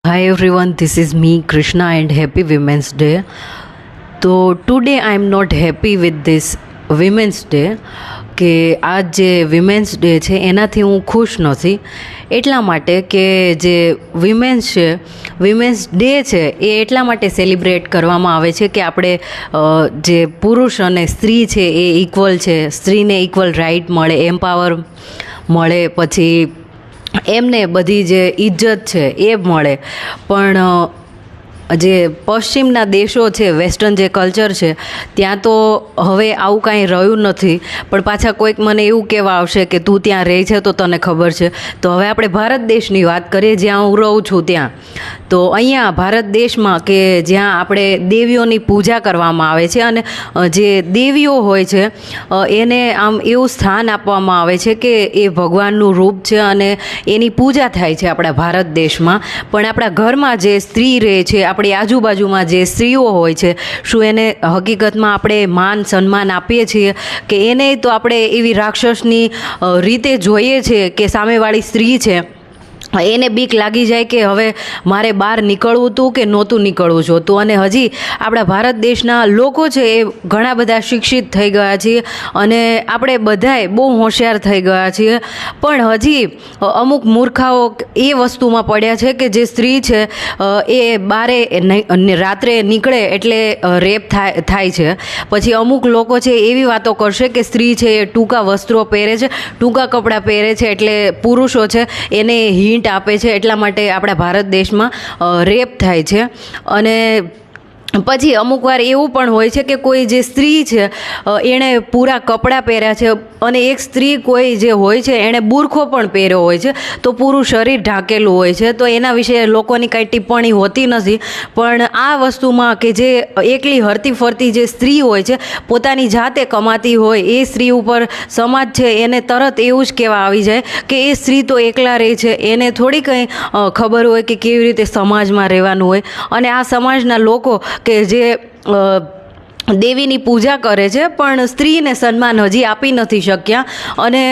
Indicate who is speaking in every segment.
Speaker 1: Hi everyone, this is me Krishna and happy Women's Day. So today I am not happy with this Women's Day કે આજ જે women's day છે એનાથી હું ખુશ નથી, એટલા માટે કે જે વિમેન્સ છે, વિમેન્સ ડે છે એ એટલા માટે સેલિબ્રેટ કરવામાં આવે છે કે આપણે જે પુરુષ અને સ્ત્રી છે એ ઇક્વલ છે, સ્ત્રીને ઇક્વલ રાઇટ મળે, એમ્પાવર મળે, પછી એમને બધી જે ઇજ્જત છે એ મળે. પણ જે પશ્ચિમના દેશો છે, વેસ્ટર્ન જે કલ્ચર છે, ત્યાં તો હવે આવું કાંઈ રહ્યું નથી. પણ પાછા કોઈક મને એવું કહેવા આવશે કે તું ત્યાં રહે છે તો તને ખબર છે. તો હવે આપણે ભારત દેશની વાત કરીએ, જ્યાં હું રહું છું ત્યાં. તો અહીંયા ભારત દેશમાં કે જ્યાં આપણે દેવીઓની પૂજા કરવામાં આવે છે અને જે દેવીઓ હોય છે એને આમ એવું સ્થાન આપવામાં આવે છે કે એ ભગવાનનું રૂપ છે અને એની પૂજા થાય છે આપણા ભારત દેશમાં. પણ આપણા ઘરમાં જે સ્ત્રી રહે છે, આપણી આજુબાજુમાં જે સ્ત્રીઓ હોય છે, શું એને હકીકતમાં આપણે માન સન્માન આપીએ છીએ કે એને તો આપણે એવી રાક્ષસની રીતે જોઈએ છીએ કે સામેવાળી સ્ત્રી છે એને બીક લાગી જાય કે હવે મારે બહાર નીકળવું હતું કે નહોતું નીકળવું જોતું. અને હજી આપણા ભારત દેશના લોકો છે એ ઘણા બધા શિક્ષિત થઈ ગયા છીએ અને આપણે બધાએ બહુ હોશિયાર થઈ ગયા છીએ. પણ હજી અમુક મૂર્ખાઓ એ વસ્તુમાં પડ્યા છે કે જે સ્ત્રી છે એ બારે રાત્રે નીકળે એટલે રેપ થાય છે. પછી અમુક લોકો છે એવી વાતો કરશે કે સ્ત્રી છે એ ટૂંકા વસ્ત્રો પહેરે છે, ટૂંકા કપડાં પહેરે છે એટલે પુરુષો છે એને હિન્ટ આપે છે, એટલા માટે આપણા ભારત દેશમાં રેપ થાય છે. અને પછી અમુક વાર એવું પણ હોય છે કે કોઈ જે સ્ત્રી છે એણે પૂરા કપડાં પહેર્યા છે અને એક સ્ત્રી કોઈ જે હોય છે એણે બુરખો પણ પહેર્યો હોય છે, તો પૂરું શરીર ઢાંકેલું હોય છે. તો એના વિશે લોકોની કાંઈ ટિપ્પણી હોતી નથી. પણ આ વસ્તુમાં કે જે એકલી હરતી ફરતી જે સ્ત્રી હોય છે, પોતાની જાતે કમાતી હોય, એ સ્ત્રી ઉપર સમાજ છે એને તરત એવું જ કહેવા આવી જાય કે એ સ્ત્રી તો એકલા રહે છે, એને થોડી કંઈ ખબર હોય કે કેવી રીતે સમાજમાં રહેવાનું હોય. અને આ સમાજના લોકો કે જે દેવીની પૂજા કરે છે પણ સ્ત્રીને સન્માન હજી આપી નથી શક્યા અને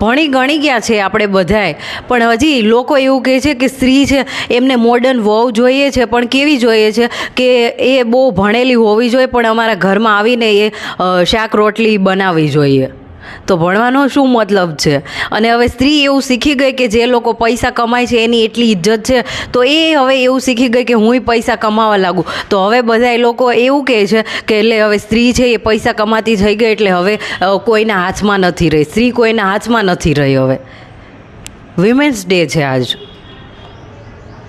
Speaker 1: ભણી ગણી ગયા છે આપણે બધાએ, પણ હજી લોકો એવું કહે છે કે સ્ત્રી છે એમને મોડર્ન વહુ જોઈએ છે, પણ કેવી જોઈએ છે કે એ બહુ ભણેલી હોવી જોઈએ, પણ અમારા ઘરમાં આવીને એ શાક રોટલી બનાવવી જોઈએ. તો ભણવાનો શું મતલબ છે? અને હવે સ્ત્રી એવું શીખી ગઈ કે જે લોકો પૈસા કમાય છે એની એટલી ઇજ્જત છે, તો એ હવે એવું શીખી ગઈ કે હુંય પૈસા કમાવા લાગું. તો હવે બધા લોકો એવું કહે છે કે એટલે હવે સ્ત્રી છે એ પૈસા કમાતી થઈ ગઈ એટલે હવે કોઈના હાથમાં નથી રહી, સ્ત્રી કોઈના હાથમાં નથી રહી. હવે વિમેન્સ ડે છે આજ.